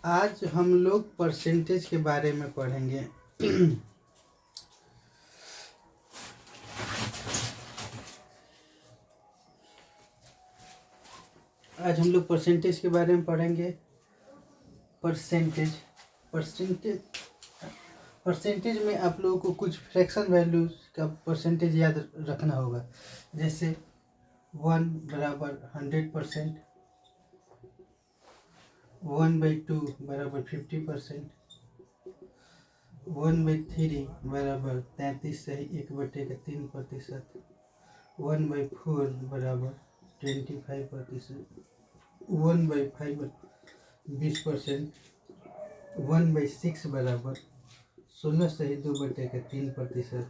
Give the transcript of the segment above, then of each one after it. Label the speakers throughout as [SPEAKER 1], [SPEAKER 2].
[SPEAKER 1] आज हम लोग परसेंटेज के बारे में पढ़ेंगे। आज हम लोग परसेंटेज के बारे में पढ़ेंगे। परसेंटेज परसेंटेज में आप लोगों को कुछ फ्रैक्शन वैल्यूज का परसेंटेज याद रखना होगा। जैसे 1 बराबर 100%, 1/2 बराबर 50%, 1/3 बराबर 33/3%, 1/4 बराबर 25%, 1/5 20%, 1/6 बराबर 16/2/3%,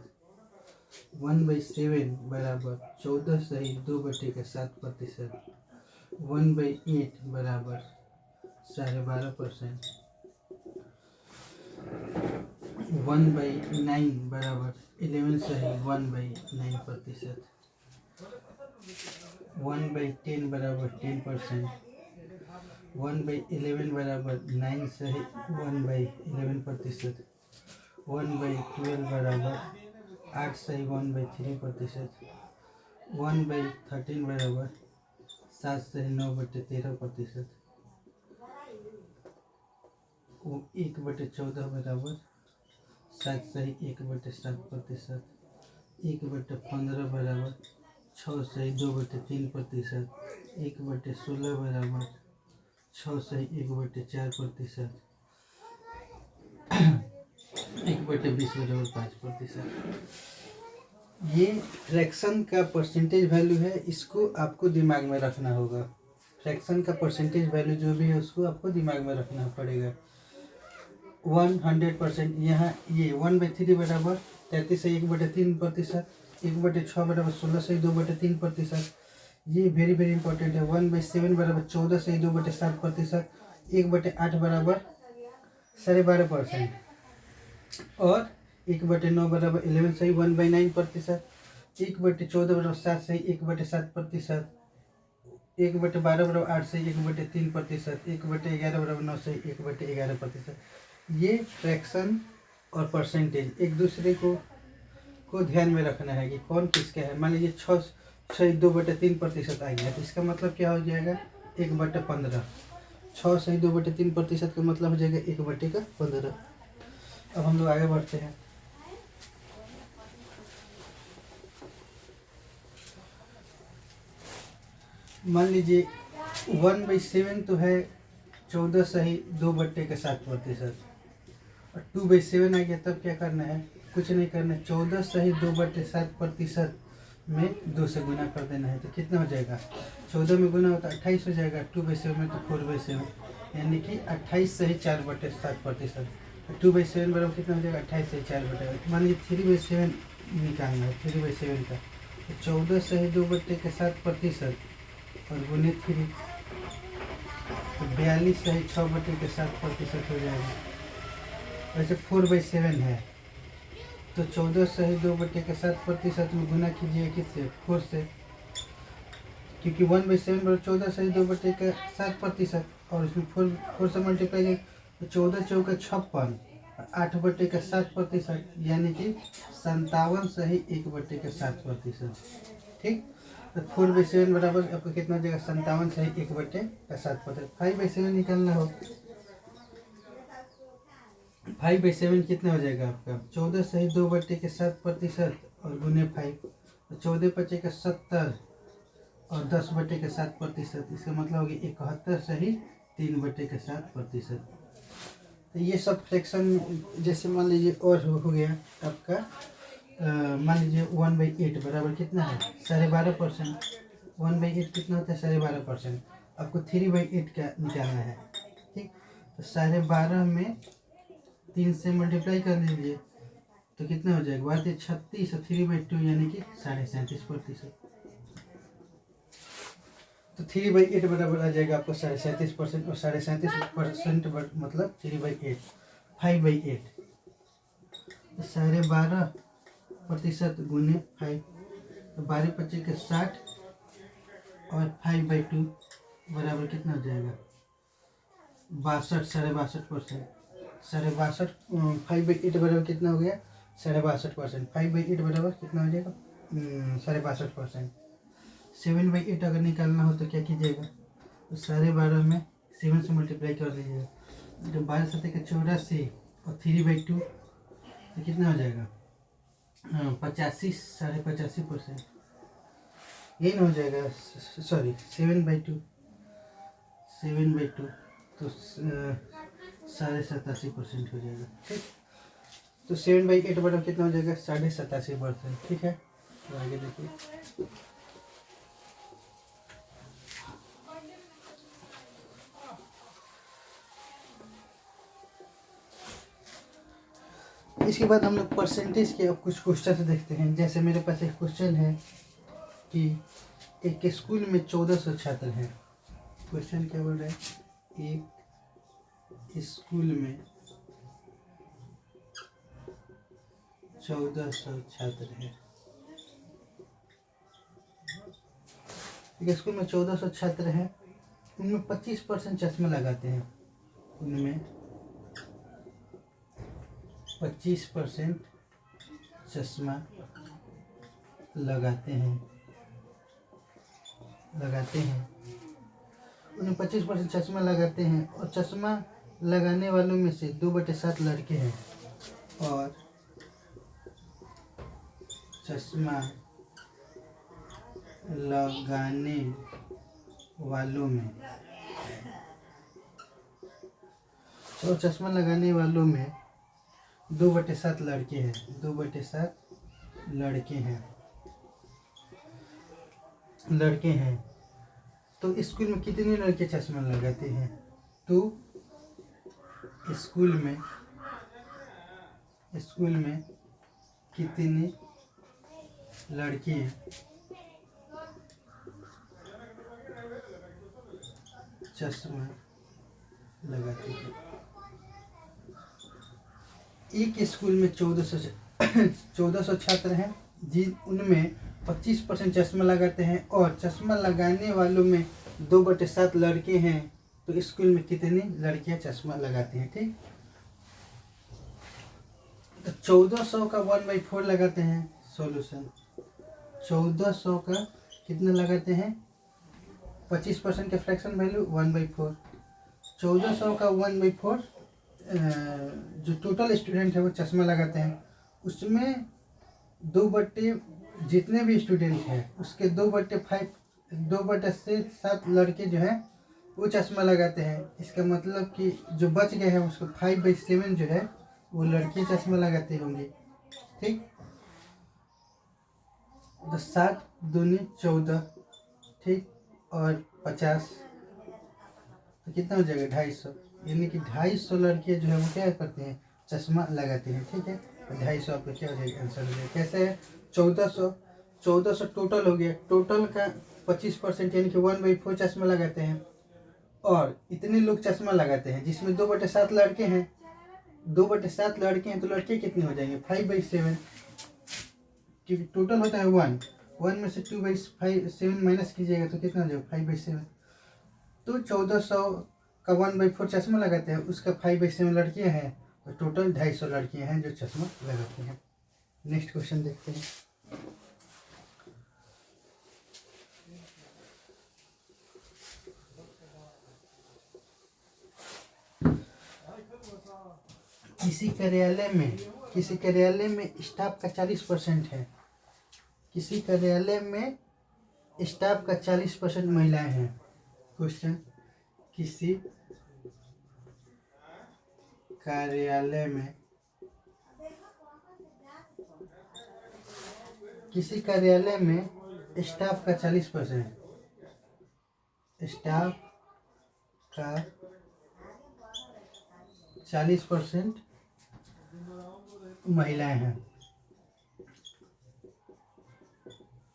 [SPEAKER 1] 1/7 बराबर 14/2/7%, 1/8 बराबर 12.5%, 1/9 बराबर 11/1/9%, 1/10 बराबर 10%, 1/11 बराबर 9/1/11%, 1/12 बराबर 8/1/3%, 1/13 बराबर 7/9/13%, 1/14 बराबर 7/1/7%, 1/15 बराबर 6/2/3%, 1/16 बराबर 6/1/4%, 1/20 बराबर 5%। ये फ्रैक्शन का परसेंटेज वैल्यू है, इसको आपको दिमाग में रखना होगा। फ्रैक्शन का परसेंटेज वैल्यू जो भी है उसको आपको दिमाग में रखना पड़ेगा। 100%, यहाँ ये 1/3 बराबर 33/1/3%, 1/6 बराबर 16/2/3%। ये वेरी वेरी इंपॉर्टेंट है। 1/7 बराबर 14/2/7%, 1/8 बराबर 12.5%, और 1/9 बराबर 11/1/9%, 1/14 बराबर 7/1/7%, 1/12 बराबर 8/1/3%, 1/11 बराबर 9/1/11%। ये फ्रैक्शन और परसेंटेज एक दूसरे को ध्यान में रखना है कि कौन किसका है। मान लीजिए 6/2/3% आ गया तो इसका मतलब क्या हो जाएगा 1/15। 6/2/3% का मतलब हो जाएगा 1/15। अब हम लोग आगे बढ़ते हैं। मान लीजिए 1/7 तो है 14/2/7%, और 2/7 आ गया तब क्या करना है, कुछ नहीं करना है। 14/2/7% में 2 से गुना कर देना है तो कितना हो जाएगा, 14 में गुना होता है 28 हो जाएगा। 2/7 में तो 4/7, यानी कि 28/4/7%। 2/7 बराबर कितना हो जाएगा 28/4। मान लीजिए 3/7 निकालना है, 3/7 का तो 14/2/7% और गुने 3 तो 42/6/7% हो जाएगा। वैसे 4/7 है तो 14/2/7% में गुना कीजिए किससे, 4 से, क्योंकि 1/7 बराबर 14/2/7%, और उसमें 4 से मल्टीप्लाई तो 14×4 = 56, 8/7%, यानी कि 57/1/7%। ठीक, तो 4/7 बराबर आपको कितना हो जाएगा 57/1/7%। 5/7 निकालना हो, 5/7 कितना हो जाएगा आपका 14/2/7% और गुने 5 तो 14×5 = 70 और 10/7%। इसका मतलब हो गया 71/3/7%। तो ये सब फ्रैक्शन, जैसे मान लीजिए और हो गया आपका, मान लीजिए 1/8 बराबर कितना है 12.5%। 1/8 कितना होता है 12.5%। आपको 3/8 का निकालना है। ठीक, तो 12.5 में 3 से मल्टीप्लाई कर लीजिए तो कितना हो जाएगा, बात है 36 और 3/2 यानी कि 37.5%। तो 3/8 बराबर आ जाएगा आपको 37%, और 37% मतलब 3/8, 5/8 तो 12.5% गुने 5 तो 12×5 = 60 और 5/2 बराबर कितना हो जाएगा 62 62.5%। 62.5 5/8 बराबर कितना हो गया? 62.5%। 5/8 बराबर कितना हो जाएगा? 62.5%। 7/8 अगर निकालना हो तो क्या कीजिएगा? तो 12.5 में 7 से मल्टीप्लाई कर दीजिएगा। तो 12×7 = 84 और 3/2 तो कितना हो जाएगा? 85 85.5%। यही ना हो जाएगा? सॉरी 7/2 तो 87.5% हो जाएगा। ठीक, तो 7/8 बराबर कितना हो जाएगा? 87.5%। ठीक है, तो आगे देखिए। इसके बाद हम लोग परसेंटेज के अब कुछ क्वेश्चन देखते हैं। जैसे मेरे पास एक क्वेश्चन है कि एक स्कूल में 1400 छात्र हैं। क्वेश्चन क्या बोल रहा है? एक स्कूल में 1400 छात्र हैं। एक स्कूल में 1400 छात्र हैं, उनमें 25% चश्मा लगाते हैं। उनमें 25% चश्मा लगाते हैं। उन्हें 25% चश्मा लगाते हैं और चश्मा लगाने वालों में से 2/7 लड़के हैं और चश्मा लगाने वालों में 2/7 लड़के हैं। 2/7 लड़के हैं। तो स्कूल में कितने लड़के चश्मा लगाते हैं? तो स्कूल में कितने लड़के चश्मा लगाते हैं? एक स्कूल में 1400 छात्र हैं, उनमें 25% चश्मा लगाते हैं और चश्मा लगाने वालों में 2/7 लड़के हैं। तो स्कूल में कितनी लड़कियां चश्मा लगाती हैं? ठीक, तो 1400 का 1/4 लगाते हैं। सॉल्यूशन 1400 का कितना लगाते हैं? 25% का फ्रैक्शन वैल्यू 1/4। 1400 का 1/4 जो टोटल स्टूडेंट है वो चश्मा लगाते हैं, उसमें 2/, जितने भी स्टूडेंट हैं उसके 2/7 लड़के जो हैं वो चश्मा लगाते हैं। इसका मतलब कि जो बच गए हैं उसको 5/7 जो है वो लड़के चश्मा लगाते होंगे। ठीक, तो 7 दूनी 14, ठीक, और 50 तो कितना हो जाएगा? 250। यानी कि 250 लड़के जो है वो क्या करते हैं? चश्मा लगाते हैं। ठीक है, तो 250 आपका क्या हो जाएगा? आंसर हो जाएगा। कैसे है? 1400 टोटल हो गया। टोटल का 25% यानी कि 1/4 चश्मा लगाते हैं और इतने लोग चश्मा लगाते हैं जिसमें 2/7 लड़के हैं। 2/7 लड़के हैं तो लड़के कितने हो जाएंगे? 5/7, क्योंकि टोटल होता है 1 में से 2/7 माइनस कीजिएगा तो कितना हो जाएगा? 5/7। तो 1400 का 1/4 चश्मा लगाते हैं, उसका 5/7 लड़कियां हैं, तो टोटल 250 लड़कियां हैं जो चश्मा लगाती हैं। नेक्स्ट क्वेश्चन देखते हैं। किसी कार्यालय में स्टाफ का 40% है। किसी कार्यालय में स्टाफ का 40% महिलाएं हैं। क्वेश्चन, किसी कार्यालय में स्टाफ का 40% महिलाएं हैं।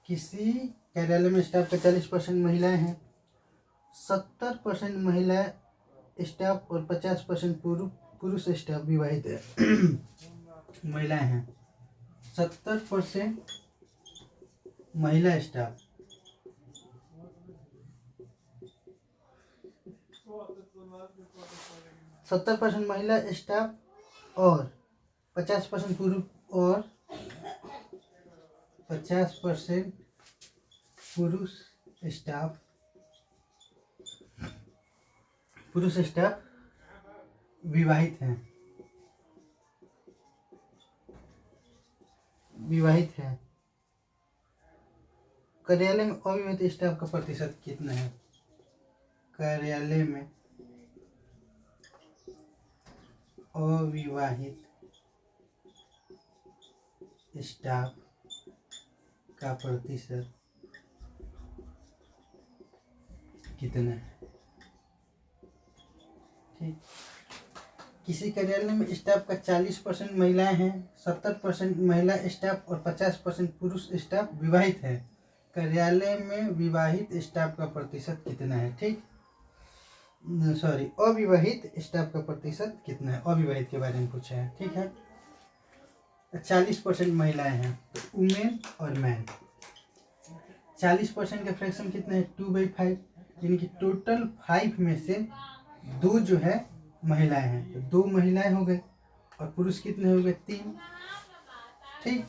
[SPEAKER 1] किसी कार्यालय में स्टाफ का 40% महिलाएं हैं। 70% महिला स्टाफ और 50% पुरुष स्टाफ विवाहित है। महिलाएं हैं। 70% महिला स्टाफ, 70% 70% महिला स्टाफ और 50% पुरुष और 50% पुरुष स्टाफ विवाहित हैं। कार्यालय में अविवाहित स्टाफ का प्रतिशत कितना है? कार्यालय में अविवाहित स्टाफ का प्रतिशत कितना है? ठीक, किसी कार्यालय में स्टाफ का 40% महिलाएं हैं, 70% महिला स्टाफ और 50% पुरुष स्टाफ विवाहित है। कार्यालय में विवाहित स्टाफ का प्रतिशत कितना है? ठीक, सॉरी, अविवाहित स्टाफ का प्रतिशत कितना है? अविवाहित के बारे में पूछा है। ठीक है, 40% महिलाएं हैं, तो वुमेन और मैन। 40% का फ्रैक्शन कितना है? 2/5, यानी कि टोटल 5 में से 2 जो है महिलाएं हैं, तो 2 महिलाएं हो गए और पुरुष कितने हो गए? 3। ठीक,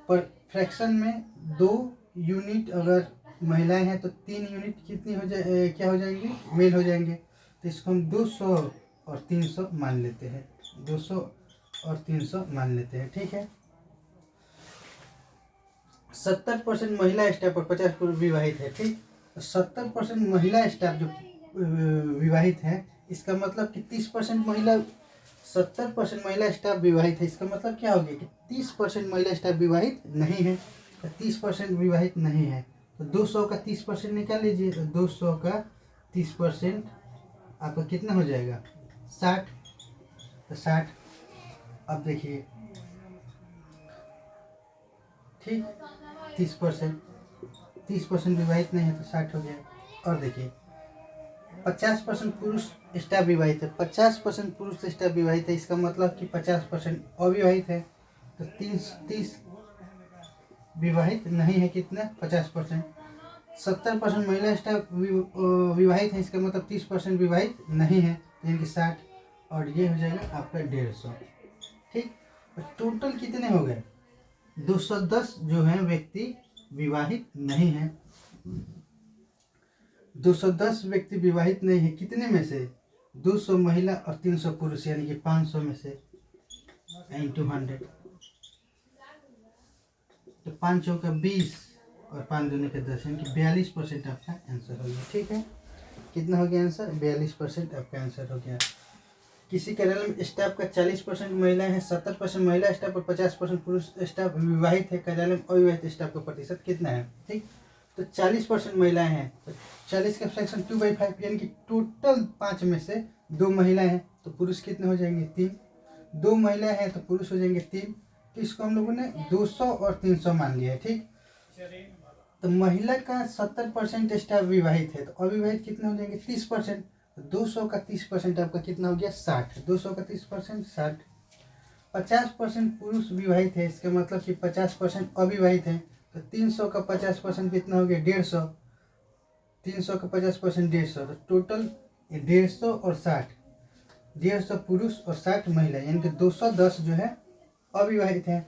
[SPEAKER 1] पर फ्रैक्शन में 2 यूनिट अगर महिलाएं हैं तो 3 यूनिट कितनी हो जाए, क्या हो जाएंगे? मेल हो जाएंगे। तो इसको हम 200 और 300 मान लेते हैं। 200 और 300 मान लेते हैं। ठीक है, 70% महिला स्टाफ और 50% विवाहित है। ठीक, 70% महिला स्टाफ जो विवाहित है, इसका मतलब कि 30% महिला, 70% महिला स्टाफ विवाहित है, इसका मतलब क्या हो गया कि 30% महिला स्टाफ विवाहित नहीं है। तो 30% विवाहित नहीं है, तो 200 का 30% निकाल लीजिए। तो 200 का 30% आपका कितना हो जाएगा? 60। तो 60, अब देखिए, ठीक, 30% विवाहित नहीं है तो 60 हो गया। और देखिए 50% पुरुष स्टाफ विवाहित है, 50% पुरुष स्टाफ विवाहित है, इसका मतलब कि 50% अविवाहित है। तो 30 विवाहित नहीं है, कितना? 50%। 70% महिला स्टाफ विवाहित है, इसका मतलब 30% विवाहित नहीं है, यानी कि 60। और ये हो जाएगा आपका 150। ठीक, टोटल कितने हो गए? 210 जो है व्यक्ति विवाहित नहीं है। 210 व्यक्ति विवाहित नहीं है, कितने में से? 200 महिला और 300 पुरुष, यानी कि 500 में से into 100। तो 5 चौका 20 और 5 दूनी के 10, यानी कि 42% आपका आंसर हो गया। ठीक है, कितना हो गया आंसर? 42% आपका आंसर हो गया। किसी कार्यालय में स्टाफ का 40% महिलाएं हैं, 70% महिला स्टाफ और 50% पुरुष स्टाफ विवाहित है। कार्यालय में अविवाहित स्टाफ का प्रतिशत कितना है? ठीक, तो 40% महिलाएं हैं, तो 40 का फ्रैक्शन 2/5, यानी कि टोटल 5 में से 2 महिलाएं हैं, तो पुरुष कितने हो जाएंगे? 3। 2 महिलाएं हैं तो पुरुष हो जाएंगे 3। तो इसको हम लोगों ने 200 और 300 मान लिया है। ठीक, तो महिला का 70% स्टाफ विवाहित है, तो अविवाहित कितने हो जाएंगे? 30%। 200 का 30% आपका कितना हो गया? 60। 200 का 30% 60। 50% पुरुष विवाहित है, इसका मतलब कि 50% अविवाहित है। तो 300 का 50% कितना हो गया? 150। 300 का 50% 150, तो टोटल 150 और 60, 150 पुरुष और 60 महिला, यानी कि 210 जो है अविवाहित है।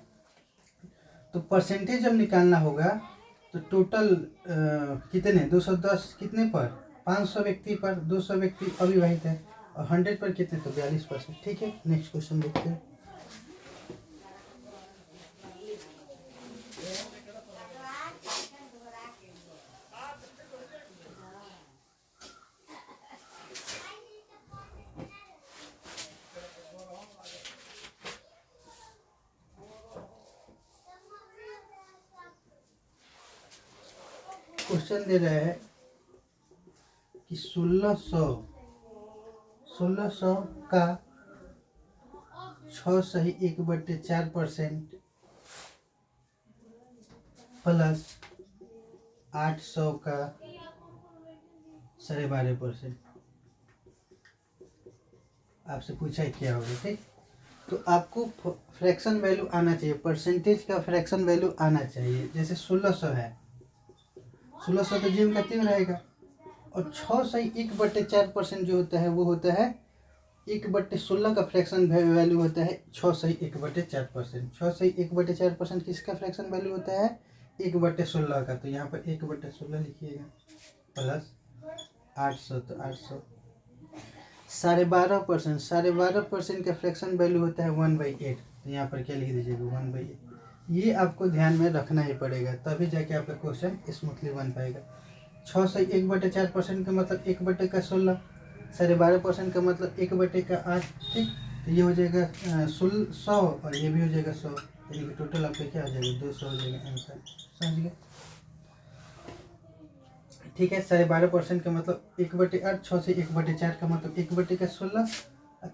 [SPEAKER 1] तो परसेंटेज जब निकालना होगा तो टोटल कितने? 210 कितने पर? 500 व्यक्ति पर 200 व्यक्ति अविवाहित है, और 100 पर कितने? तो 42%। ठीक है, नेक्स्ट क्वेश्चन देखते हैं। क्वेश्चन दे रहा है कि 1600 का 6/1/4% प्लस 800 का 12.5%। आपसे पूछा है क्या होगा। ठीक, तो आपको फ्रैक्शन वैल्यू आना चाहिए, परसेंटेज का फ्रैक्शन वैल्यू आना चाहिए। जैसे 1600 है, 1600 तो जीव का 3 रहेगा, और 6/1/4% जो होता है वो होता है 1/16 का फ्रैक्शन वैल्यू होता है 6 सही 1/4%। 6 सही 1/4% किसका फ्रैक्शन वैल्यू होता है? 1/16 का। तो यहाँ पर 1/16 लिखिएगा प्लस 800, तो 800 12.5%। 12.5% का फ्रैक्शन वैल्यू होता है 1/8। तो यहाँ पर क्या लिख दीजिएगा 1/8। ये आपको ध्यान में रखना ही पड़ेगा, तभी जाके आपका क्वेश्चन स्मूथली बन पाएगा। 6 से 1/4% का मतलब 1/16, 12.5% का मतलब 1/8। ठीक, तो ये हो जाएगा 100 और ये भी हो जाएगा 100, यानी कि टोटल आपका क्या हो जाएगा 200 हो जाएगा आंसर। समझ गए? ठीक है, 12.5% का मतलब 1/8, 6 से 1/4 का मतलब 1/16,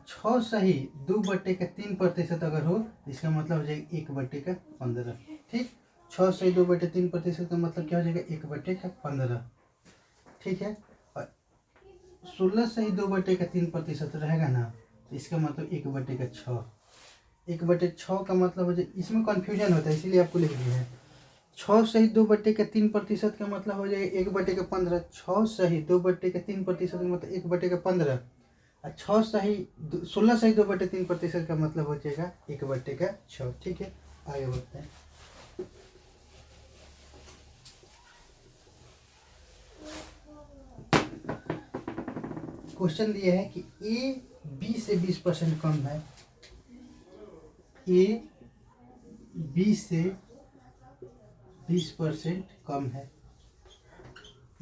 [SPEAKER 1] 6 सही 2/3% अगर हो इसका मतलब हो जाएगा 1/15। ठीक, 6 सही 2/3% का मतलब क्या हो जाएगा 1/15। ठीक है, और 16 सही 2/3% रहेगा ना, तो इसका मतलब 1/6। 1/6 का मतलब हो जाए, इसमें कन्फ्यूजन होता है इसीलिए आपको लिख दिया है। 6 सही 2/3% का मतलब हो जाएगा 1/15। 6 सही 2/3% का मतलब 1/15। 6 सही 16 सही 2/3% का मतलब हो जाएगा 1/6। ठीक है, आगे बढ़ते हैं। क्वेश्चन दिया है कि ए बी से 20% कम है। ए बी से 20% कम है।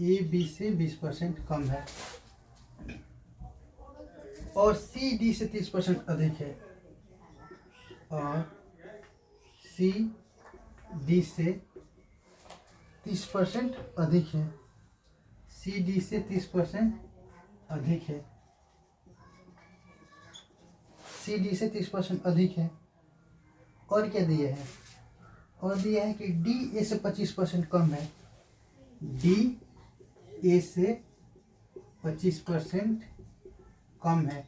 [SPEAKER 1] ए बी से 20% कम है और सी डी से 30% अधिक है। और सी डी से 30% अधिक है। सी डी से 30% अधिक है। सी डी से 30% अधिक है। और क्या दिया है? और दिया है कि डी ए से 25% कम है। डी ए से 25% कम है।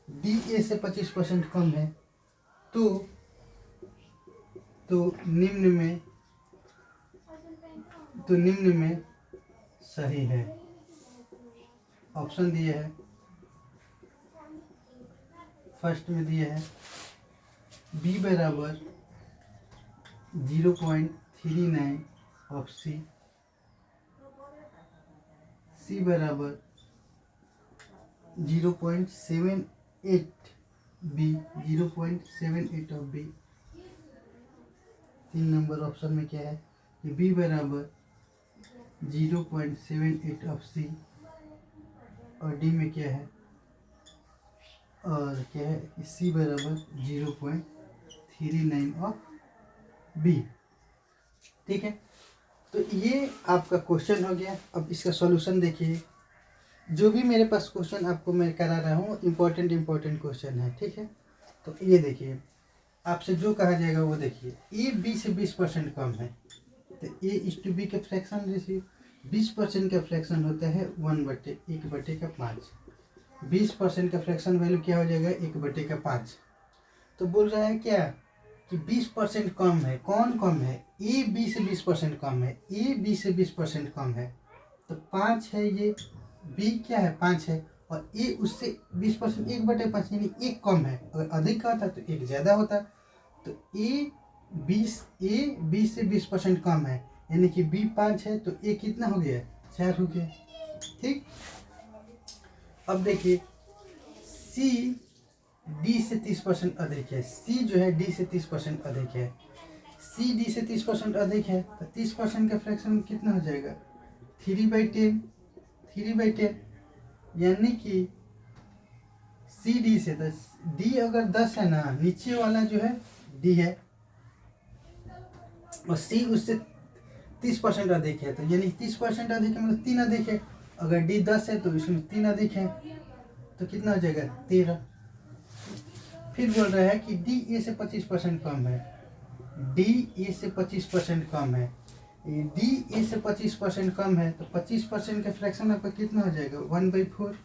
[SPEAKER 1] डी ए से 25% कम है। तो निम्न में सही है। ऑप्शन दिए है, फर्स्ट में दिए है बी बराबर 0.39 ऑफ सी, सी बराबर 0.78 B, 0.78 of B. 3 number option में क्या है कि बी बराबर 0.78 ऑफ सी और डी में क्या है, और क्या है कि सी बराबर 0.39 ऑफ बी। ठीक है, तो ये आपका क्वेश्चन हो गया। अब इसका सॉल्यूशन देखिए। जो भी मेरे पास क्वेश्चन आपको मैं करा रहा हूँ इम्पोर्टेंट क्वेश्चन है। ठीक है, तो ये देखिए, आपसे जो कहा जाएगा वो देखिए। ए बी से 20% कम है, तो ए इस टू बी के फ्रैक्शन जैसे 20% का फ्रैक्शन होता है 1/1/5। 20% का फ्रैक्शन वैल्यू क्या हो जाएगा 1/5। तो बोल रहा है क्या कि 20% कम है। कौन कम है? ए बी से 20% कम है। ए बी से 20% कम है तो 5 है। ये बी क्या है 5 है, और ए उससे 20% 1/5 यानी 1 कम है। अगर अधिक का था तो 1 ज़्यादा होता। तो ए बी से 20% कम है, यानी कि बी 5 है तो ए कितना हो गया 4 हो गया। ठीक, अब देखिए सी डी से 30% अधिक है। सी जो है डी से 30% अधिक है। सी डी से 30% अधिक है तो 30% का फ्रैक्शन कितना हो जाएगा 3/10। 3/10 यानी कि सी डी से, तो डी अगर 10 है ना, नीचे वाला जो है डी है और सी उससे 30% अधिक है, तो यानी 30% अधिक है मतलब 3 अधिक है। अगर डी 10 है तो इसमें 3 अधिक है, तो कितना हो जाएगा 13। फिर बोल रहा है कि डी ए से 25% कम है। डी ए से 25% कम है। डी ए से 25% कम है तो 25% का फ्रैक्शन आपका कितना हो जाएगा 1/4।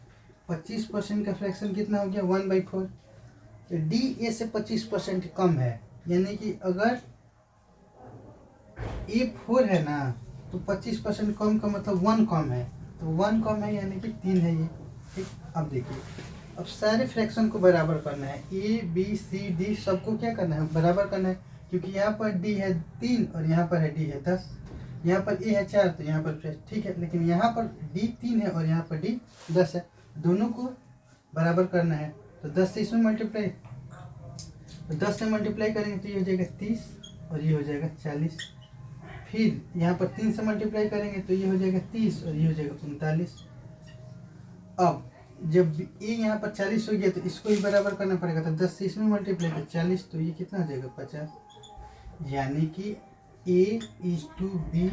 [SPEAKER 1] 25% का फ्रैक्शन कितना हो गया 1/4। डी ए से 25% कम है, यानी कि अगर ए 4 है ना तो 25% कम का मतलब 1 कम है, तो 1 कम है यानी कि 3 है ये। ठीक, अब देखिए अब सारे फ्रैक्शन को बराबर करना है, ए बी सी डी सबको क्या करना है, बराबर करना है, क्योंकि यहाँ पर डी है 3 और यहाँ पर है डी है 10, यहाँ पर ए है 4 तो यहाँ पर ठीक है, लेकिन यहाँ पर डी 3 है और यहाँ पर डी 10 है, दोनों को बराबर करना है। तो 10 से इसमें मल्टीप्लाई, तो 10 से मल्टीप्लाई करेंगे तो ये हो जाएगा 30 और ये हो जाएगा 40। फिर यहाँ पर 3 से मल्टीप्लाई करेंगे तो ये हो जाएगा 30 और ये हो जाएगा 39। अब जब ए यहाँ पर 40 हो गया तो इसको ही बराबर करना पड़ेगा, तो 10 से इसमें मल्टीप्लाई तो 40, तो ये कितना हो जाएगा 50। यानी कि A is to B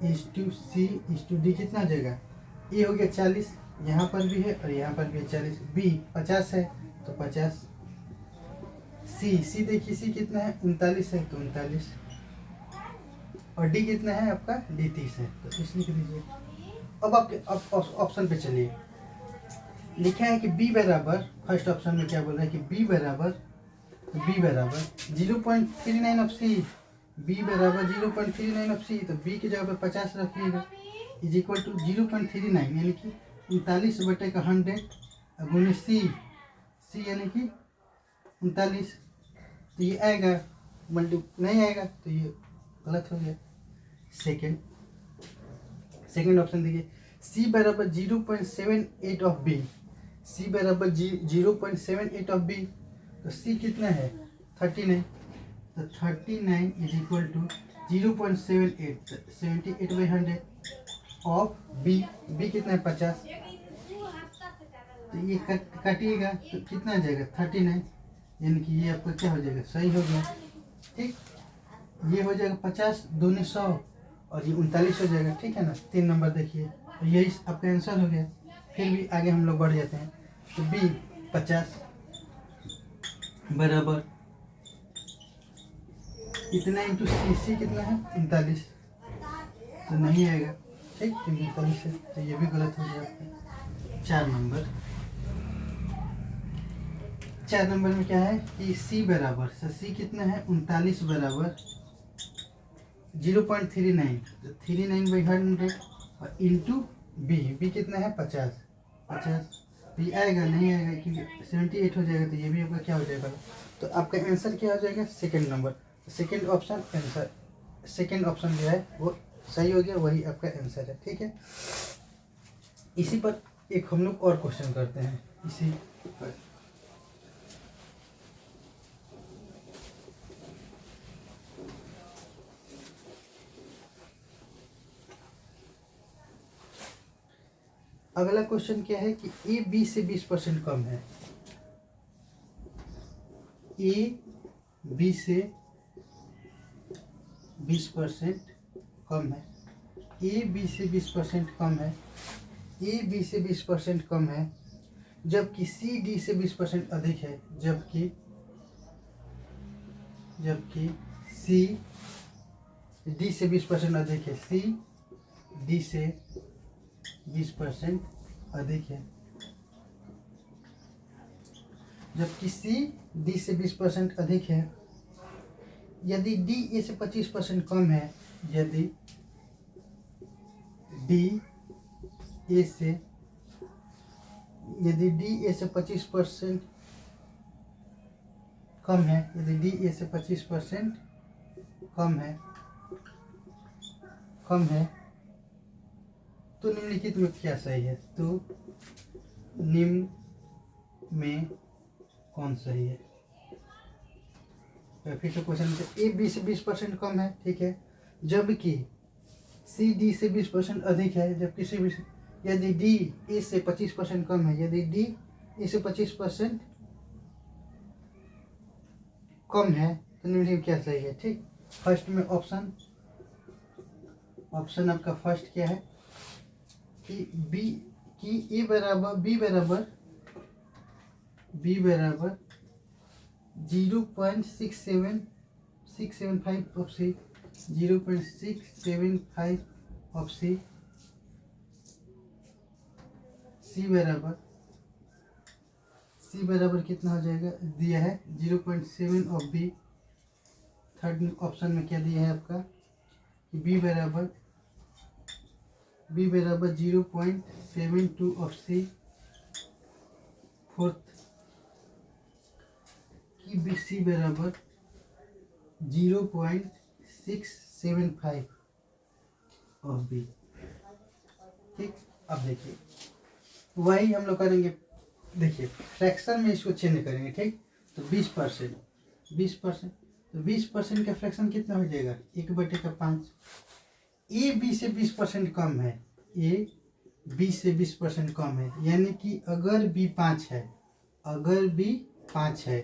[SPEAKER 1] is to C is to D कितना हो जाएगा, ए हो गया 40, यहाँ पर भी है और यहाँ पर भी है 40, बी 50 है तो 50, सी देखिए सी कितना है 39 है तो 39, और डी कितना है आपका, डी 30 है तो इस लिख दीजिए। अब आपके ऑप्शन पे चलिए, लिखा है कि बी बराबर, फर्स्ट ऑप्शन में क्या बोल रहा है कि बी बराबर 0.39 ऑफ सी, बी बराबर 0.39 ऑफ सी, तो बी की जगह पे 50 रखिएगा, इज इक्वल टू 0.39 यानी कि 39/100 गुणे सी यानी कि 39, तो ये आएगा, मल्टी नहीं आएगा तो ये गलत हो गया। सेकेंड ऑप्शन देखिए, सी बराबर 0.78 ऑफ बी, सी बराबर 0.78 ऑफ बी, तो सी कितना है 39, तो 39 is equal to 0.78 78/100 of B, B कितना है 50, तो ये काटिएगा तो कितना आ जाएगा 39, यानी कि ये आपका क्या हो जाएगा, सही हो गया। ठीक, ये हो जाएगा 50 दूनी 100 और ये 39 हो जाएगा, ठीक है ना। 3 नंबर देखिए, तो यही आपका आंसर हो गया। फिर भी आगे हम लोग बढ़ जाते हैं, तो बी 50 बराबर इतना इंटू सी कितना है 39, तो नहीं आएगा, ठीक, क्योंकि 39 है तो ये भी गलत हो गया आपका। 4 नंबर में क्या है कि सी बराबर, सी कितना है 39 बराबर 0.39, तो 39/100 और इंटू बी कितना है 50, तो ये आएगा नहीं आएगा क्योंकि 78 हो जाएगा, तो ये भी आपका क्या हो जाएगा, तो आपका आंसर क्या हो जाएगा, second number, second option answer, second option जो है वो सही हो गया, वही आपका आंसर है। ठीक है, इसी पर एक हम लोग और क्वेश्चन करते हैं इसी पर। अगला क्वेश्चन क्या है कि ए बी से 20% कम है, ए बी से 20% कम है, ए बी से 20% कम है, ए बी से 20% कम है, जबकि सी डी से 20% अधिक है, जबकि सी डी से 20% अधिक है, सी डी से 20% अधिक है, जबकि सी डी से 20% अधिक है, यदि डी ए से 25% कम है, यदि डी ए से 25% कम है, यदि डी ए से 25% कम है तो निम्नलिखित में क्या सही है, तो निम्न में कौन सही है। फिर से क्वेश्चन, ए बी से 20% कम है, ठीक है, जबकि सी डी से 20% अधिक है, जबकि सी यदि डी ए से 25% कम है, यदि डी ए से 25% कम है तो निम्नलिखित क्या सही है। ठीक, फर्स्ट में ऑप्शन आपका फर्स्ट क्या है कि बी की ए बराबर बी बराबर 0.675 of C, 0.675 of C, C बराबर कितना हो जाएगा, दिया है 0.7 ऑफ बी। थर्ड ऑप्शन में क्या दिया है आपका कि बी बराबर 0.72 ऑफ सी। फोर्थ कि सी बराबर 0.675 ऑफ बी। ठीक, अब देखिए वही हम लोग करेंगे। देखिए फ्रैक्शन में इसको चेंज करेंगे। ठीक, तो 20%, 20%, तो 20% का फ्रैक्शन कितना हो जाएगा 1/5। ए बी से 20% कम है, ए बी से 20% कम है, यानी कि अगर बी 5 है, अगर बी 5 है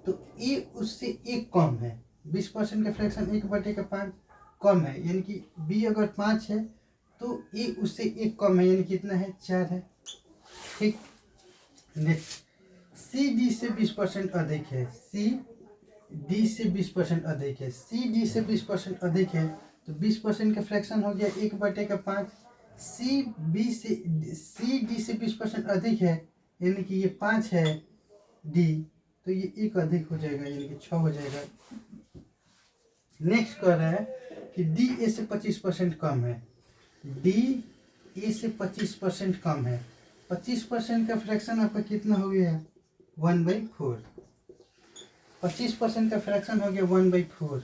[SPEAKER 1] तो ए उससे एक कम है। 20% का फ्रैक्शन 1/5 कम है, यानी कि बी अगर 5 है तो ए उससे एक कम है, यानी कितना है 4 है। ठीक, नेक्स्ट सी डी से 20% अधिक है, सी डी से 20% अधिक है, सी डी से 20% अधिक है, तो 20% का फ्रैक्शन हो गया 1/5। सी डी से 20% अधिक है, यानी कि ये 5 है डी, तो ये एक अधिक हो जाएगा, यानी कि 6 हो जाएगा। नेक्स्ट कह रहा है कि डी ए से 25% कम है, डी ए से 25% कम है। 25% का फ्रैक्शन आपका कितना हो गया 1/4। 25% का फ्रैक्शन हो गया 1/4।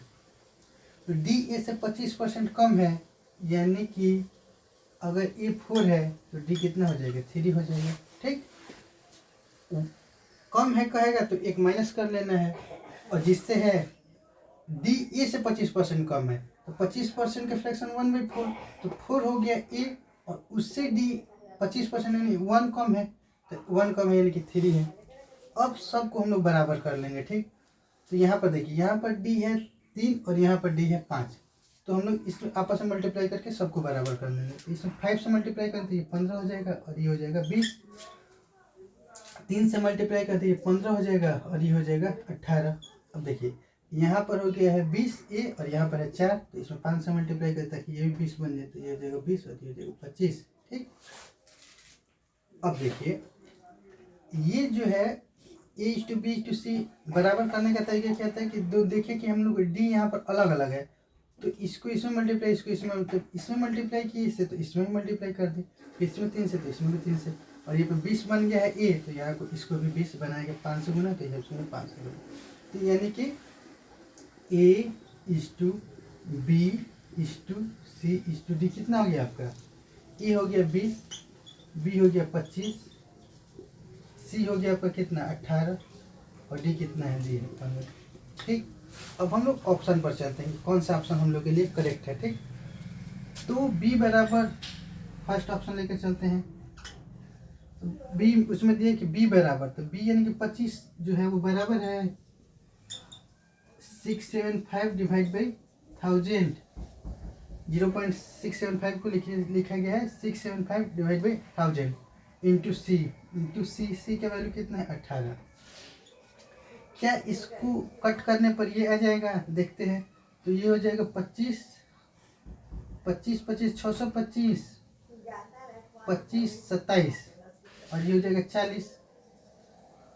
[SPEAKER 1] तो डी ए से 25% कम है, यानी कि अगर ए 4 है तो डी कितना हो जाएगा 3 हो जाएगा। ठीक, कम है कहेगा तो एक माइनस कर लेना है, और जिससे है डी ए से 25% कम है तो 25% का फ्रैक्शन 1/4, तो 4 हो गया ए, और उससे डी 25% यानी 1 कम है, तो 1 कम है यानी कि 3 है। अब सबको हम लोग बराबर कर लेंगे। ठीक, तो यहाँ पर देखिए, यहाँ पर डी है 3 और यहाँ पर डी है 5, तो हम लोग इसमें आपस में मल्टीप्लाई करके सबको बराबर कर लेंगे। तो इसमें 5 से मल्टीप्लाई करते ये 15 हो जाएगा और ये हो जाएगा 20। 3 से मल्टीप्लाई करते ये 15 हो जाएगा और ये हो जाएगा 18। अब देखिए यहाँ पर हो गया है 20 ए और यहाँ पर है 4, तो इसमें 5 से मल्टीप्लाई करते ताकि ये भी 20 बन जाए, तो ये हो जाएगा 20 और ये हो जाएगा 25। ठीक, अब देखिए ये जो है A/B/C बराबर करने का तरीका क्या होता है कि दो देखिए कि हम लोग डी यहाँ पर अलग अलग है, तो इसको इसमें मल्टीप्लाई, इसको इसमें, तो इसमें मल्टीप्लाई किए इससे तो इसमें मल्टीप्लाई कर दी, इसमें 3 से तो इसमें भी 3 से, और ये पे 20 बन गया है ए, तो यहाँ को इसको भी 20 बनाएगा 5 से गुना, तो ये इसमें 5 से गुना, तो यानी कि A/B/C/D कितना हो गया आपका, ए हो गया 20, बी हो गया 25, सी हो गया आपका कितना 18 और डी कितना है डी है 15। ठीक, अब हम लोग ऑप्शन पर चलते हैं, कौन सा ऑप्शन हम लोग के लिए करेक्ट है। ठीक, तो बी बराबर फर्स्ट ऑप्शन लेकर चलते हैं, तो बी उसमें दिए कि बी बराबर, तो बी यानी कि 25 जो है वो बराबर है 675 डिवाइड बाई 1000। 0.675 को लिखा गया है 675 डिवाइड बाई 1000 इंटू सी, सी का वैल्यू कितना है 18। क्या इसको कट करने पर ये आ जाएगा, देखते हैं, तो ये हो जाएगा 25, 25, 25, 625, 25, 27 और ये हो जाएगा 40,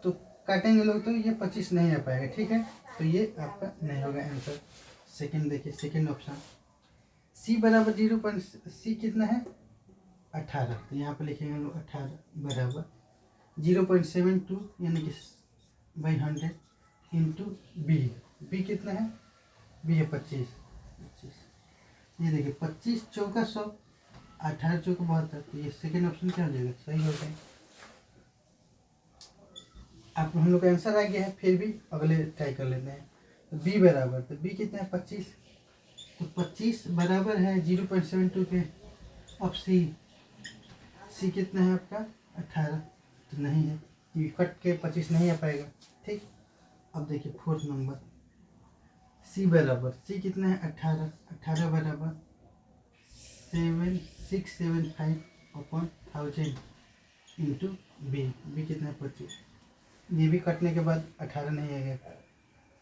[SPEAKER 1] तो काटेंगे लोग तो ये 25 नहीं आ पाएगा। ठीक है, तो ये आपका नहीं होगा आंसर। सेकंड देखिए, सेकंड ऑप्शन सी बराबर 0. सी कितना है 18, तो यहाँ पर लिखेंगे लोग 18 बराबर 0.72 यानी कि बाई 100 इंटू बी, बी कितना है, बी है 25, ये देखिए 25 चौका 100, 18 चौका 72, तो ये सेकेंड ऑप्शन क्या हो जाएगा, सही हो जाएगा। आप हम लोग का आंसर आ गया है, फिर भी अगले ट्राई कर लेते हैं। तो बी बराबर, तो बी कितना है 25, तो 25 बराबर है 0.72 के, अब सी कितना है आपका 18, तो नहीं है, ये कट के 25 नहीं आ पाएगा। ठीक, अब देखिए फोर्थ नंबर सी बराबर, सी कितना है 18, 18 बराबर 675 अपॉन 1000 इंटू बी, बी कितना है 25, ये भी कटने के बाद 18 नहीं आएगा।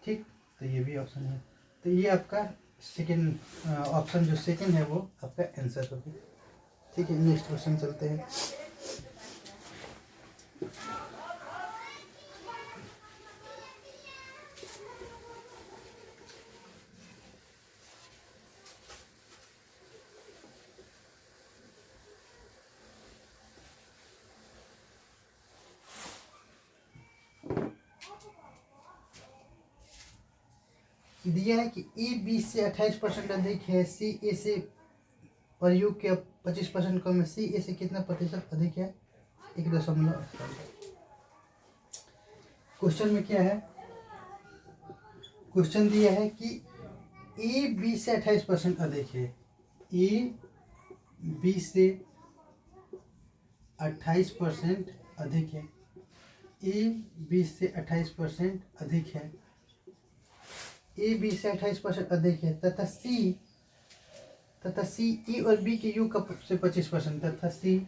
[SPEAKER 1] ठीक, तो ये भी ऑप्शन है, तो ये आपका सेकेंड ऑप्शन जो सेकेंड है वो आपका आंसर होगा। ठीक है, नेक्स्ट क्वेश्चन चलते हैं। दिया है कि ए बी से 28% अधिक है, सी ए से और यू के 25% कम है, सी ए से कितना प्रतिशत अधिक है, 1.8। क्वेश्चन में क्या है, क्वेश्चन दिया है कि ए बी से 28% अधिक है, ए बी से 28% अधिक है, ए बी से 28% अधिक है, ए बी से 28% अधिक है तथा सी ए और बी के योग का से 25% तथा सी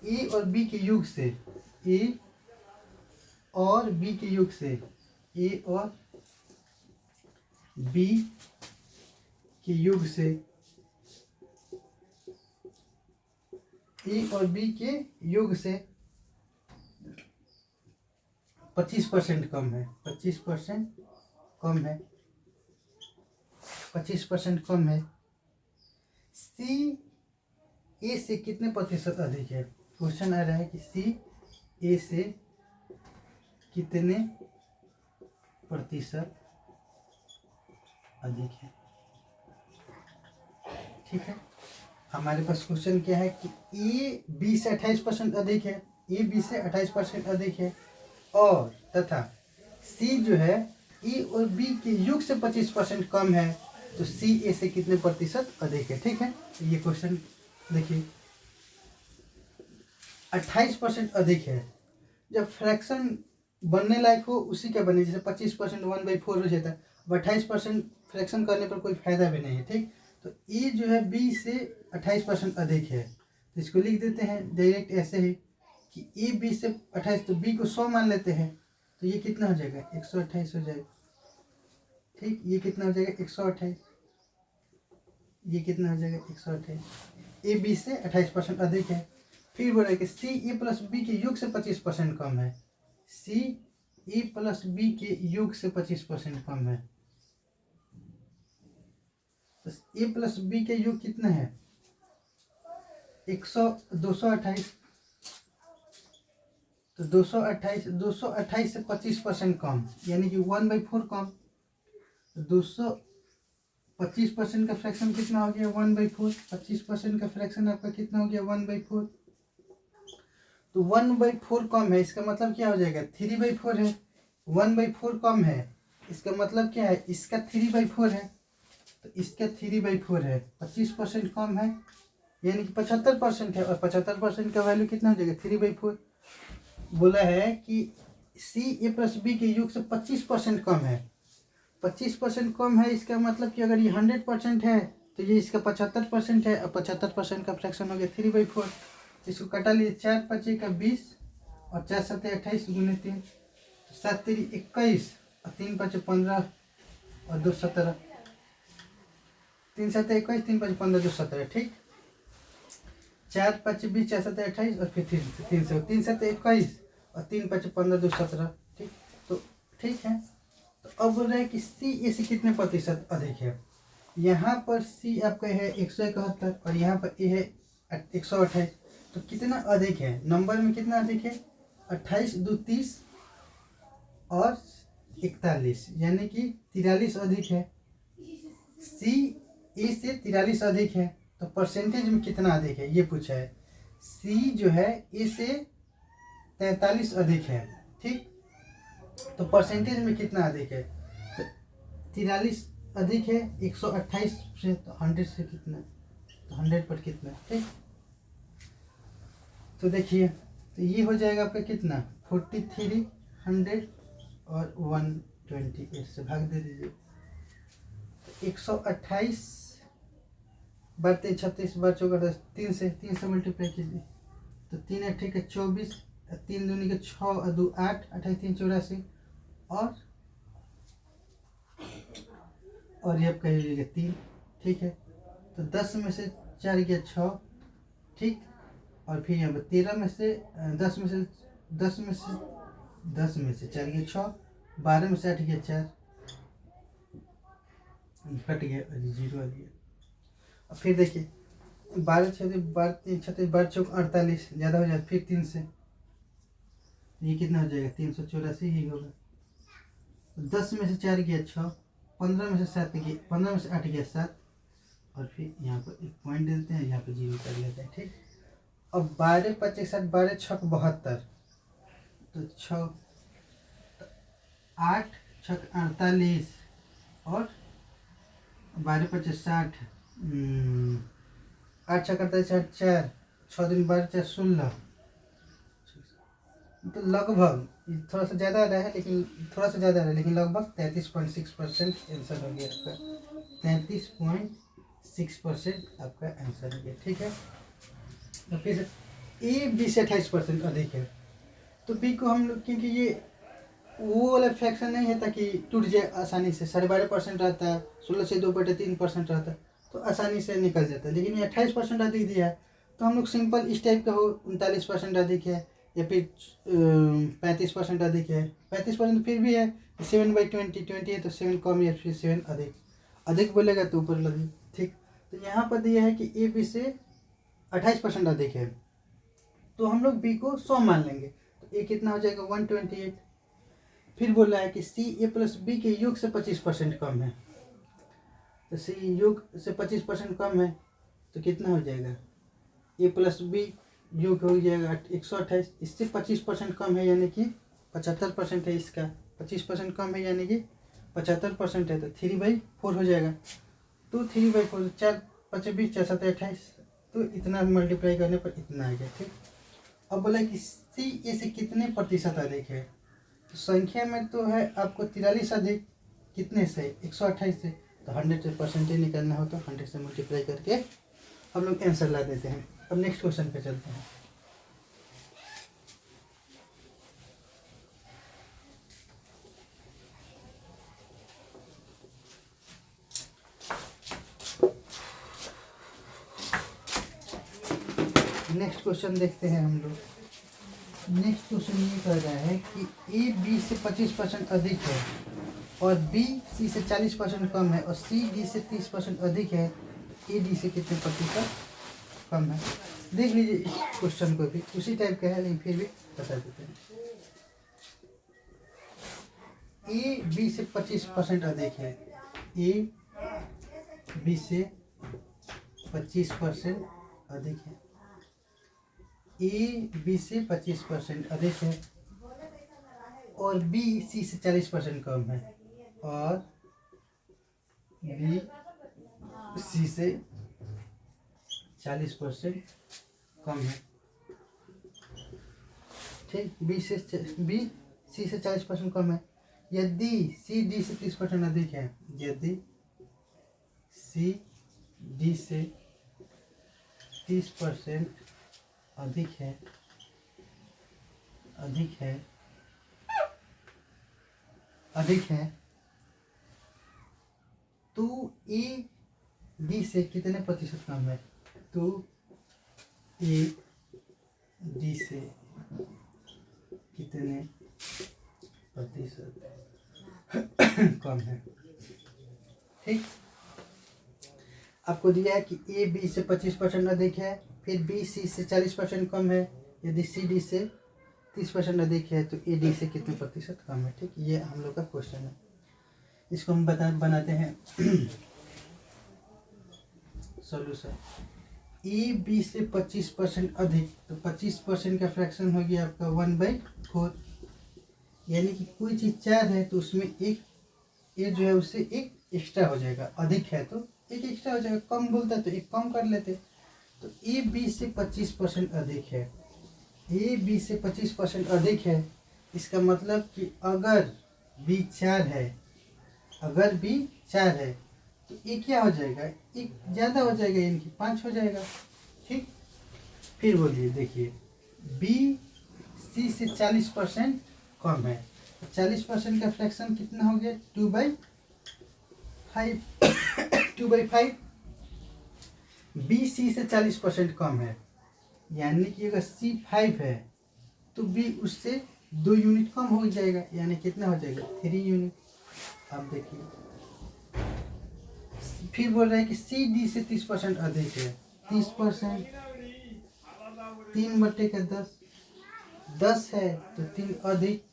[SPEAKER 1] ए और बी के योग से, ए और बी के योग से, ए और बी के योग से, ए और बी के योग से 25% कम है, 25% कम है, 25% कम है, सी ए से कितने प्रतिशत अधिक है। क्वेश्चन आ रहा है कि सी ए से कितने प्रतिशत अधिक है। ठीक है, हमारे पास क्वेश्चन क्या है कि ए बी से 28% अधिक है, ए बी से 28% अधिक है और तथा सी जो है ए और बी के योग से 25% कम है, तो सी ए से कितने प्रतिशत अधिक है। ठीक है, ये क्वेश्चन देखिए 28% अधिक है, जब फ्रैक्शन बनने लायक हो उसी का बने, जैसे 25% 1/4 हो जाता है, अब 28% फ्रैक्शन करने पर कोई फायदा भी नहीं है। ठीक, तो ए जो है बी से 28% अधिक है, तो इसको लिख देते हैं डायरेक्ट ऐसे ही कि ए बी से 28, तो बी को 100 मान लेते हैं, तो ये कितना हो जाएगा 128 हो जाएगा। ठीक, ये कितना हो जाएगा 128, ये कितना हो जाएगा 128, ए बी से 28% अधिक है। फिर बोल रहा है कि सी ए प्लस बी के योग से 25% कम है, सी ए प्लस बी के योग से 25% कम है, तो ए प्लस बी के योग कितना है 228, तो 228 से 25% कम, यानी कि 1/4 कम, 225% का फ्रैक्शन कितना हो गया 1/4, 25% का फ्रैक्शन आपका कितना हो गया 1/4, तो 1/4 कम है, इसका मतलब क्या हो जाएगा 3/4 है, 1/4 कम है, इसका मतलब क्या है इसका 3/4 है, तो इसका 3/4 है, 25% कम है यानी कि 75% है, और 75% का वैल्यू कितना हो जाएगा 3/4। बोला है कि सी ए प्लस बी के योग से 25% कम है, 25% कम है, इसका मतलब कि अगर ये 100% है तो ये इसका 75% है, और 75% का फ्रैक्शन हो गया 3/4, इसको कटा लिए 4 × 5 = 20 और 4 × 7 = 28 × 3, 7 × 3 = 21 और 3 × 5 = 15 और 2 = 17, 3 × 7 = 21, 3 × 5 = 15, 2 = 17। ठीक, 4 × 5 = 20, 4 × 7 = 28 और फिर 3 से 3 × 7 = 21 और 3 × 5 = 15, 2 = 17। ठीक, तो ठीक है, तो अब बोल रहा है कि सी ए से कितने प्रतिशत अधिक है। यहाँ पर सी आपका है 171 और यहाँ पर ए है 128, तो कितना अधिक है, नंबर में कितना अधिक है 28 × 2 = 30 और 41, यानी कि 43 अधिक है। सी ए से 43 अधिक है, तो परसेंटेज में कितना अधिक है ये पूछा है। सी जो है ए से 43 अधिक है, ठीक, तो परसेंटेज में कितना अधिक है, तो 43 अधिक है 128 से, तो 100 से कितना, तो 100 पर कितना। ठीक, तो देखिए, तो ये हो जाएगा आपका कितना 43, 100 और 128 से भाग दे दीजिए, 128 बार 3 36 बार 4 10, 3 से मल्टीप्लाई कीजिए, तो 3 × 8 = 24, 3 दूनी के 6 और 2 8, 28 3 84 और ये आपका ये 3। ठीक है, तो 10 में से 4 गया 6, ठीक, और फिर यहाँ पर 13 में से 10 में से 4 गया 6, 12 में से 8 गया 4, कट गया 0 आ गया। और फिर देखिए 12 × 6 = 12 3 36 12 4 48, ज़्यादा हो जाए फिर 3 से, ये कितना हो जाएगा 384 ही होगा। 10 में से 4 गया 6, 15 में से 7 गया, 15 में से 8 गया 7, और फिर यहाँ पर एक पॉइंट देते हैं, यहाँ पर 0 कर लेते हैं। ठीक, अब 12 25 7, 12 6 72, तो 6 8 6 48, और 12 25 60, 8 6 48 4 4, 6 दिन 12 4 16, तो लगभग थोड़ा सा ज़्यादा आ रहा है, लेकिन थोड़ा सा ज़्यादा आ रहा है, लेकिन लगभग 33.6% आंसर हो गया आपका। 33.6% आपका आंसर हो गया। ठीक है, तो फिर ए बी से 28% अधिक है, तो बी को हम लोग, क्योंकि ये वो वाला फ्रैक्शन नहीं है ताकि टूट जाए आसानी से, 12.5% रहता है, 16 से 2/3% रहता है, तो आसानी से निकल जाता है, लेकिन ये 28% अधिक दिया है, तो हम लोग सिंपल इस टाइप का हो, 39% अधिक है, या फिर 35% अधिक है, 35% फिर भी है, 7/20 20 है, तो 7 कम या फिर 7 अधिक, अधिक बोलेगा तो ऊपर लगी। ठीक, तो यहाँ पर दिया है कि ए बी से 28% अधिक है, तो हम लोग बी को 100 मान लेंगे, तो ए कितना हो जाएगा 128। फिर बोल रहा है कि सी ए प्लस बी के योग से 25% कम है, तो सी योग से 25% कम है तो कितना हो जाएगा, ए प्लस बी योग हो जाएगा 128, इससे 25% कम है, यानी कि 75% है, इसका 25% कम है यानी कि 75% है, तो 3/4 हो जाएगा, तो 3/4 4 5 20 4 7 28, तो इतना मल्टीप्लाई करने पर इतना आ गया। ठीक, अब बोला कि सी ए से कितने प्रतिशत अधिक है, तो संख्या में तो है आपको 43 अधिक, कितने से 128 से, तो 100 से परसेंटेज निकालना हो तो 100 से मल्टीप्लाई करके हम लोग आंसर ला देते हैं। अब नेक्स्ट क्वेश्चन पे चलते हैं। नेक्स्ट क्वेश्चन देखते हैं हम लोग। नेक्स्ट क्वेश्चन ये कह रहा है कि ए बी से 25% अधिक है, और बी सी से 40% कम है, और सी डी से 30% अधिक है, ए डी से कितने प्रतिशत कम है। देख लीजिए इस क्वेश्चन को भी, उसी टाइप का है लेकिन फिर भी बता देते हैं। ए बी से 25% अधिक है, ए बी से 25% अधिक है, ए बी से 25% अधिक है, और बी सी से 40% कम है, और बी सी से 40% कम है। ठीक, बी सी से 40% कम है, यदि सी डी से 30% अधिक है, यदि सी डी से 30% अधिक है, तो ए डी से कितने प्रतिशत कम है, तो ए डी से कितने प्रतिशत कम है। ठीक, आपको दिया है कि ए बी से 25% अधिक है, फिर बी सी से 40% कम है, यदि सी डी से 30% अधिक है तो ए डी से कितने प्रतिशत कम है। ठीक, ये हम लोग का क्वेश्चन है, इसको हम बनाते हैं सॉल्यूशन। ए बी से 25% अधिक, तो 25% का फ्रैक्शन हो गया आपका 1/4, यानी कि कोई चीज़ 4 है तो उसमें एक ए जो है उससे एक एक्स्ट्रा हो जाएगा, अधिक है तो एक एक्स्ट्रा हो जाएगा, कम बोलता है तो एक कम कर लेते। तो ए बी से 25% अधिक है, ए बी से 25% अधिक है, इसका मतलब कि अगर बी 4 है, तो ए क्या हो जाएगा, एक ज़्यादा हो जाएगा, यानी कि 5 हो जाएगा। ठीक, फिर बोलिए, देखिए बी सी से 40% कम है, 40% का फ्रैक्शन कितना हो गया 2/5 बी सी से 40% कम है, यानी कि अगर सी 5 है तो बी उससे 2 यूनिट कम हो जाएगा, यानी कितना हो जाएगा 3 यूनिट। अब देखिए फिर बोल रहे हैं कि सी डी से 30% अधिक है, 30% 3/10, 10 है तो 3 अधिक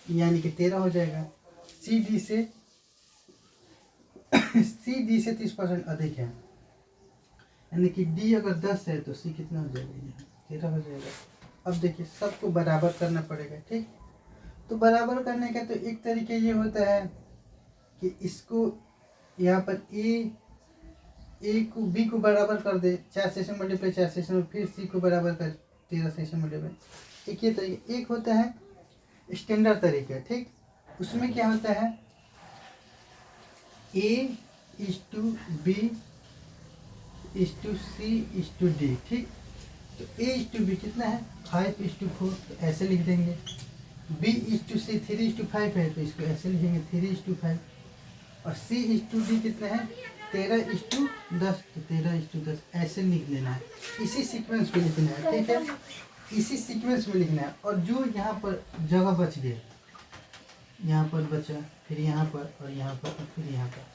[SPEAKER 1] यानी कि 13 हो जाएगा। सी डी से 30% अधिक है, यानी कि डी अगर 10 है तो सी कितना हो जाएगा, यहाँ 13 हो जाएगा। अब देखिए सबको बराबर करना पड़ेगा, ठीक। तो बराबर करने का तो एक तरीके ये होता है कि इसको यहाँ पर ए को बी को बराबर कर दे, 4 से मल्टीप्लाई 4 से, फिर सी को बराबर कर 13 से मल्टीप्लाई। एक ये तरीका। एक होता है स्टैंडर्ड तरीका, ठीक। उसमें क्या होता है, A is to B is to C is to D, ठीक। तो ए इज टू बी कितना है 5:4, तो ऐसे लिख देंगे। बी इज टू सी 3:5 है, तो इसको ऐसे लिखेंगे 3:5। और सी इज टू डी कितना है 13:10, तो 13:10 ऐसे लिख लेना है। इसी सीक्वेंस में लिखना है, ठीक है, इसी सीक्वेंस में लिखना है। और जो यहाँ पर जगह बच गया, यहाँ पर बचा, फिर यहाँ पर और यहाँ पर और फिर यहाँ पर,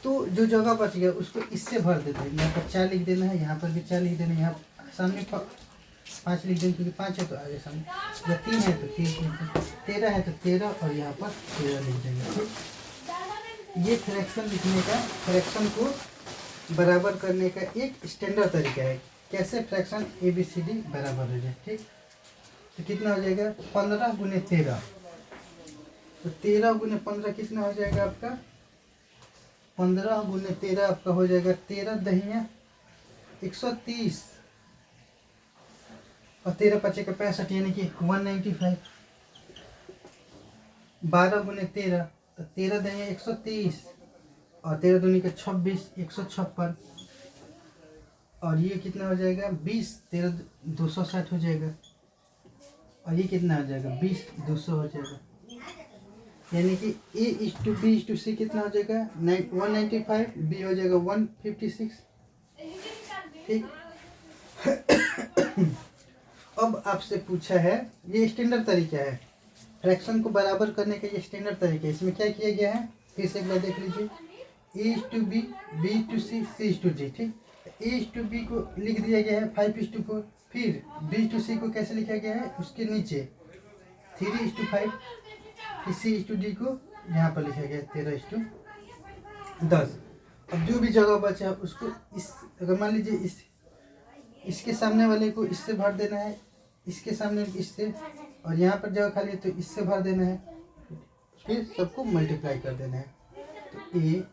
[SPEAKER 1] तो जो जगह बच गया उसको इससे भर देते हैं। यहाँ पर 4 लिख देना है, यहाँ पर भी 4 लिख देना है, यहाँ सामने 5 लिख देंगे क्योंकि 5 है तो आगे सामने, या 3 है तो 3, 13 है तो 13 और यहाँ पर 13 लिख देंगे, ठीक। ये फ्रैक्शन लिखने का, फ्रैक्शन को बराबर करने का एक स्टैंडर्ड तरीका है, कैसे फ्रैक्शन ABCD बराबर हो जाए, ठीक। तो कितना हो जाएगा 15 गुने 13, तो 13 गुने 15 कितना हो जाएगा आपका, 15 गुने 13 आपका हो जाएगा 13 दहिया 130 और 13 पचे का 65, यानी कि 195। 12 गुने 13, तो 13 दहिया 130 और 13 दूनी का 26, 156। और ये कितना हो जाएगा 20, 13 260 हो जाएगा। और ये कितना हो जाएगा 20 200 हो जाएगा, यानी कि A is to B is to C कितना हो जाएगा 195, बी हो जाएगा 156, ठीक। अब आपसे पूछा है, ये स्टैंडर्ड तरीका है फ्रैक्शन को बराबर करने का, ये स्टैंडर्ड तरीका है। इसमें क्या किया गया है फिर से एक बार देख लीजिए, A is to B, B is to C, C is to D, ठीक। ए इज टू बी को लिख दिया गया है 5:4, फिर बी इज टू सी को कैसे लिखा गया है, उसके नीचे 3:5, फिर सी इज टू डी को यहाँ पर लिखा गया 13:10। अब जो भी जगह बचा है उसको इस, अगर मान लीजिए इसके सामने वाले को इससे भर देना है, इसके सामने इससे, और यहाँ पर जगह खाली है तो इससे भर देना है, फिर सबको मल्टीप्लाई कर देना है, तो ए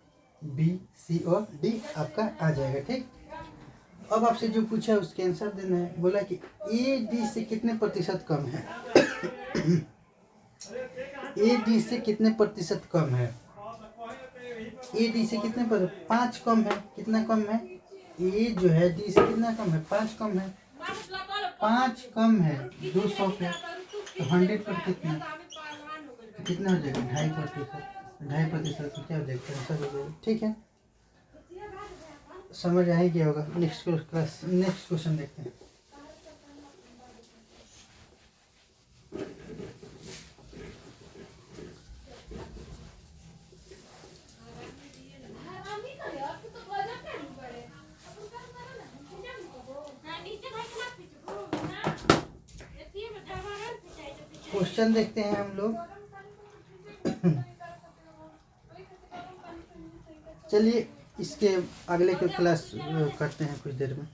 [SPEAKER 1] बी सी और डी आपका आ जाएगा, ठीक। अब आपसे जो पूछा है उसके आंसर देना है। बोला कि ए डी से कितने प्रतिशत कम है, ए डी से कितने प्रतिशत कम है, ए डी से कितने पर 5 कम है, कितना कम है, ए जो है डी से कितना कम है 5 कम है, 5 कम है 200 पे, तो 100 पर कितना, तो कितना हो जाएगा 2.5%, तो क्या हो जाएगा आंसर हो जाएगा, ठीक है। समझ आए क्या होगा। नेक्स्ट क्वेश्चन देखते हैं। क्वेश्चन देखते हैं हम लोग। चलिए इसके अगले के क्लास करते हैं कुछ देर में।